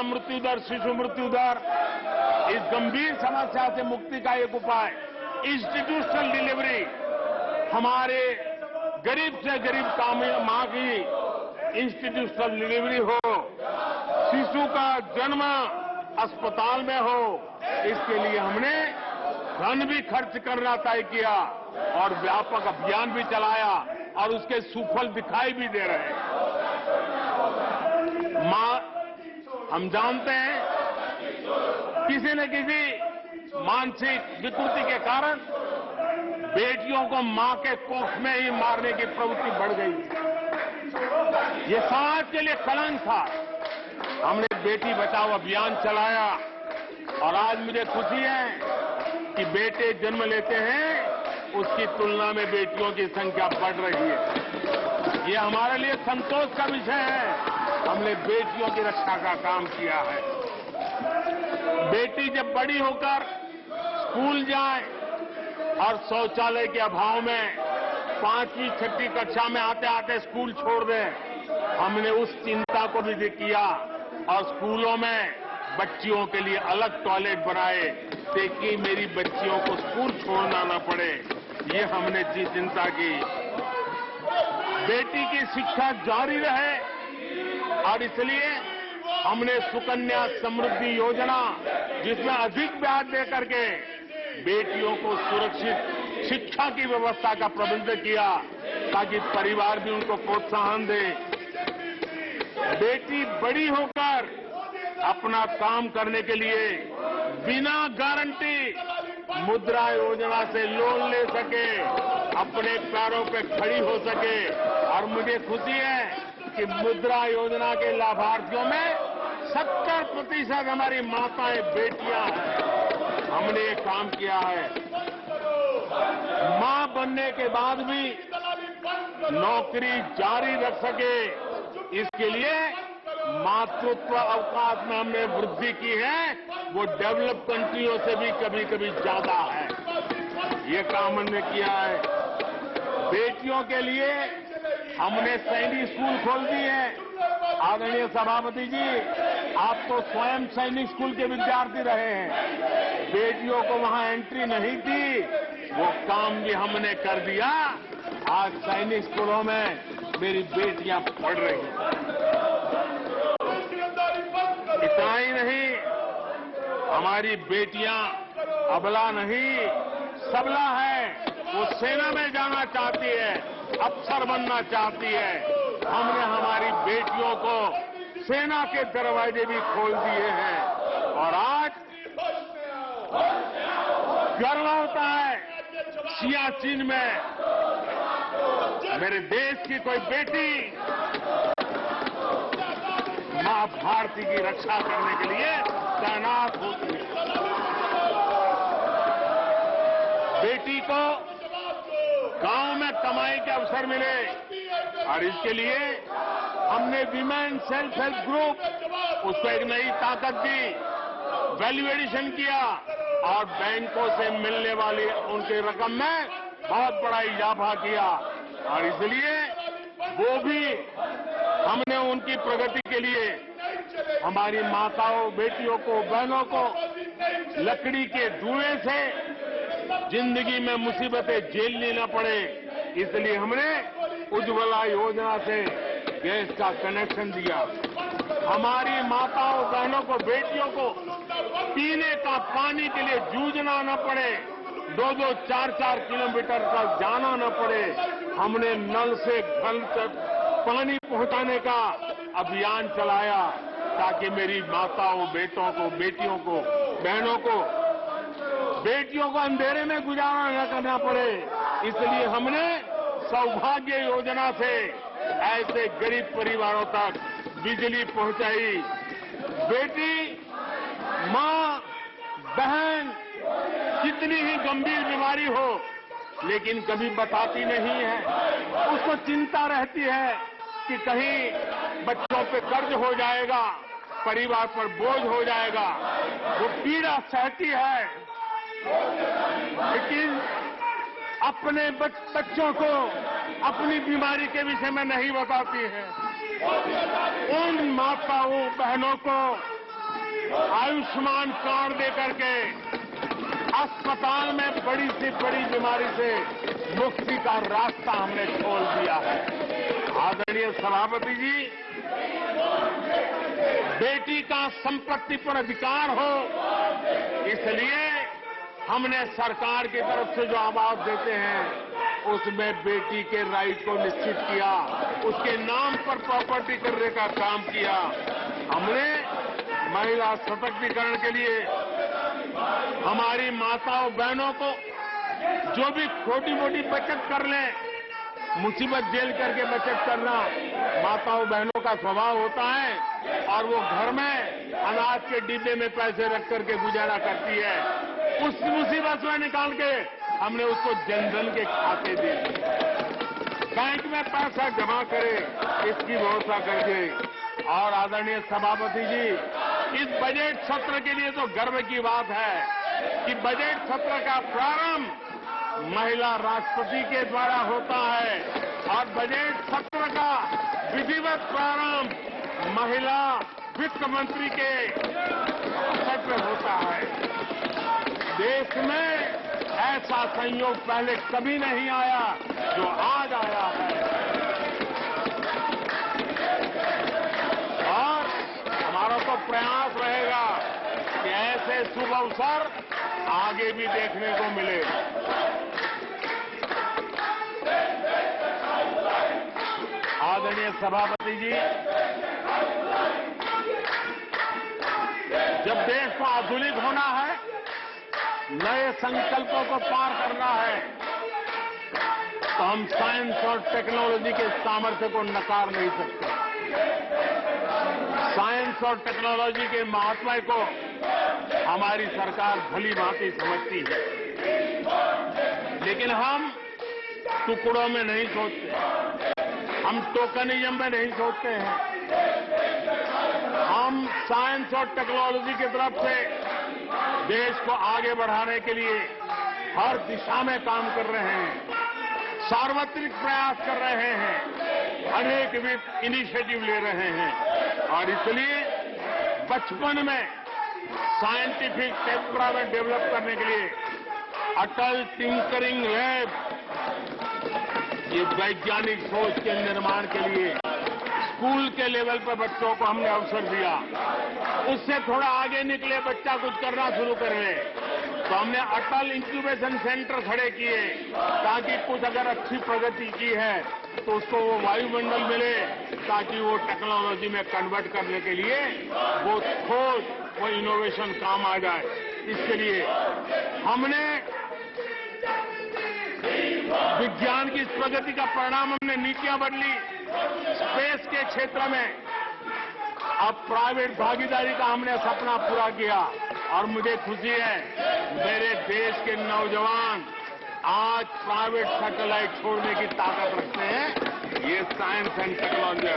मां मृत्यु दर, शिशु मृत्यु दर, इस गंभीर समस्या से मुक्ति का एक उपाय इंस्टीट्यूशनल डिलीवरी, हमारे गरीब से गरीब मां की इंस्टीट्यूशनल डिलीवरी हो, शिशु का जन्म अस्पताल में हो, इसके लिए हमने धन भी खर्च करना तय किया और व्यापक अभियान भी चलाया और उसके सुफल दिखाई भी दे रहे हैं। हम जानते हैं किसी न किसी मानसिक विकृति के कारण बेटियों को मां के कोख में ही मारने की प्रवृत्ति बढ़ गई है। ये समाज के लिए कलंक था। हमने बेटी बचाओ अभियान चलाया और आज मुझे खुशी है कि बेटे जन्म लेते हैं उसकी तुलना में बेटियों की संख्या बढ़ रही है। ये हमारे लिए संतोष का विषय है। हमने बेटियों की रक्षा का काम किया है। बेटी जब बड़ी होकर स्कूल जाए और शौचालय के अभाव में 5वीं 6वीं कक्षा में आते आते स्कूल छोड़ दे, हमने उस चिंता को भी किया और स्कूलों में बच्चियों के लिए अलग टॉयलेट बनाए ताकि मेरी बच्चियों को स्कूल छोड़ना न पड़े। ये हमने चिंता की। बेटी की शिक्षा जारी रहे और इसलिए हमने सुकन्या समृद्धि योजना, जिसमें अधिक ब्याज देकर के बेटियों को सुरक्षित शिक्षा की व्यवस्था का प्रबंध किया ताकि परिवार भी उनको प्रोत्साहन दे। बेटी बड़ी होकर अपना काम करने के लिए बिना गारंटी मुद्रा योजना से लोन ले सके, अपने पैरों पे खड़ी हो सके। और मुझे खुशी है कि मुद्रा योजना के लाभार्थियों में 70% हमारी माताएं बेटियां हैं। हमने ये काम किया है। मां बनने के बाद भी नौकरी जारी रख सके, इसके लिए मातृत्व अवकाश में हमने वृद्धि की है। वो डेवलप कंट्रियों से भी कभी कभी ज्यादा है। ये काम हमने किया है। बेटियों के लिए हमने सैनिक स्कूल खोल दिए हैं। आदरणीय सभापति जी, आप तो स्वयं सैनिक स्कूल के विद्यार्थी रहे हैं। बेटियों को वहां एंट्री नहीं थी, वो काम भी हमने कर दिया। आज सैनिक स्कूलों में मेरी बेटियां पढ़ रही हैं। इतना ही नहीं, हमारी बेटियां अबला नहीं सबला है। वो सेना में जाना चाहती है, अफसर बनना चाहती है। हमने हमारी बेटियों को सेना के दरवाजे भी खोल दिए हैं और आज गर्व होता है सियाचिन में मेरे देश की कोई बेटी मां भारती की रक्षा करने के लिए तैनात होती है। बेटी को गांव में कमाई के अवसर मिले और इसके लिए हमने विमेन सेल्फ हेल्प ग्रुप, उसको एक नई ताकत दी, वैल्यू एडिशन किया और बैंकों से मिलने वाली उनकी रकम में बहुत बड़ा इजाफा किया। और इसलिए वो भी हमने उनकी प्रगति के लिए हमारी माताओं, बेटियों को, बहनों को लकड़ी के धुएं से जिंदगी में मुसीबतें झेलनी न पड़े, इसलिए हमने उज्ज्वला योजना से गैस का कनेक्शन दिया। हमारी माताओं, बहनों को, बेटियों को पीने का पानी के लिए जूझना न पड़े, 2-2, 4-4 किलोमीटर तक जाना न पड़े। हमने नल से घर तक पानी पहुंचाने का अभियान चलाया ताकि मेरी माताओं, बेटों को, बेटियों को, बहनों को, बेटियों को अंधेरे में गुजारा न करना पड़े। इसलिए हमने सौभाग्य योजना से ऐसे गरीब परिवारों तक बिजली पहुंचाई। बेटी, मां, बहन कितनी ही गंभीर बीमारी हो लेकिन कभी बताती नहीं है। उसको चिंता रहती है कि कहीं बच्चों पे कर्ज हो जाएगा, परिवार पर बोझ हो जाएगा। वो पीड़ा सहती है लेकिन अपने बच्चों को अपनी बीमारी के विषय में नहीं बताती है। उन माताओं, बहनों को आयुष्मान कार्ड दे करके अस्पताल में बड़ी से बड़ी बीमारी से मुक्ति का रास्ता हमने खोल दिया है। आदरणीय सभापति जी, बेटी का संपत्ति पर अधिकार हो, इसलिए हमने सरकार की तरफ से जो आवाज देते हैं उसमें बेटी के राइट को निश्चित किया, उसके नाम पर प्रॉपर्टी करने का काम किया। हमने महिला सशक्तिकरण के लिए हमारी माताओं बहनों को जो भी छोटी मोटी बचत कर लें, मुसीबत झेल करके बचत करना माताओं बहनों का स्वभाव होता है और वो घर में अनाज के डिब्बे में पैसे रख करके गुजारा करती है। उस मुसीबत में निकाल के हमने उसको जनधन के खाते दिए, बैंक में पैसा जमा करे, इसकी व्यवस्था करके। और आदरणीय सभापति जी, इस बजट सत्र के लिए तो गर्व की बात है कि बजट सत्र का प्रारंभ महिला राष्ट्रपति के द्वारा होता है और बजट सत्र का विधिवत प्रारंभ महिला वित्त मंत्री के अवसर पर होता है। देश में ऐसा संयोग पहले कभी नहीं आया जो आज आया है और हमारा तो प्रयास रहेगा कि ऐसे शुभ अवसर आगे भी देखने को मिले। आदरणीय सभापति जी, जब देश को आधुनिक होना है, नए संकल्पों को पार करना है, तो हम साइंस और टेक्नोलॉजी के सामर्थ्य को नकार नहीं सकते। साइंस और टेक्नोलॉजी के महत्व को हमारी सरकार भली भांति समझती है, लेकिन हम टुकड़ों में नहीं सोचते, हम टोकनिज्म में नहीं सोचते हैं। हम साइंस और टेक्नोलॉजी की तरफ से देश को आगे बढ़ाने के लिए हर दिशा में काम कर रहे हैं, सार्वत्रिक प्रयास कर रहे हैं, अनेक इनिशिएटिव ले रहे हैं और इसलिए बचपन में साइंटिफिक टेम्परामेंट डेवलप करने के लिए अटल टिंकरिंग लैब, ये वैज्ञानिक सोच के निर्माण के लिए स्कूल के लेवल पर बच्चों को हमने अवसर दिया। उससे थोड़ा आगे निकले, बच्चा कुछ करना शुरू कर ले, तो हमने अटल इंक्यूबेशन सेंटर खड़े किए ताकि कुछ अगर अच्छी प्रगति की है तो उसको वो वायुमंडल मिले, ताकि वो टेक्नोलॉजी में कन्वर्ट करने के लिए वो खोज, वो इनोवेशन काम आ जाए। इसके लिए हमने विज्ञान की इस प्रगति का परिणाम, हमने नीतियां बदली। स्पेस के क्षेत्र में अब प्राइवेट भागीदारी का हमने सपना पूरा किया और मुझे खुशी है मेरे देश के नौजवान आज प्राइवेट सैटेलाइट छोड़ने की ताकत रखते हैं। ये साइंस एंड टेक्नोलॉजी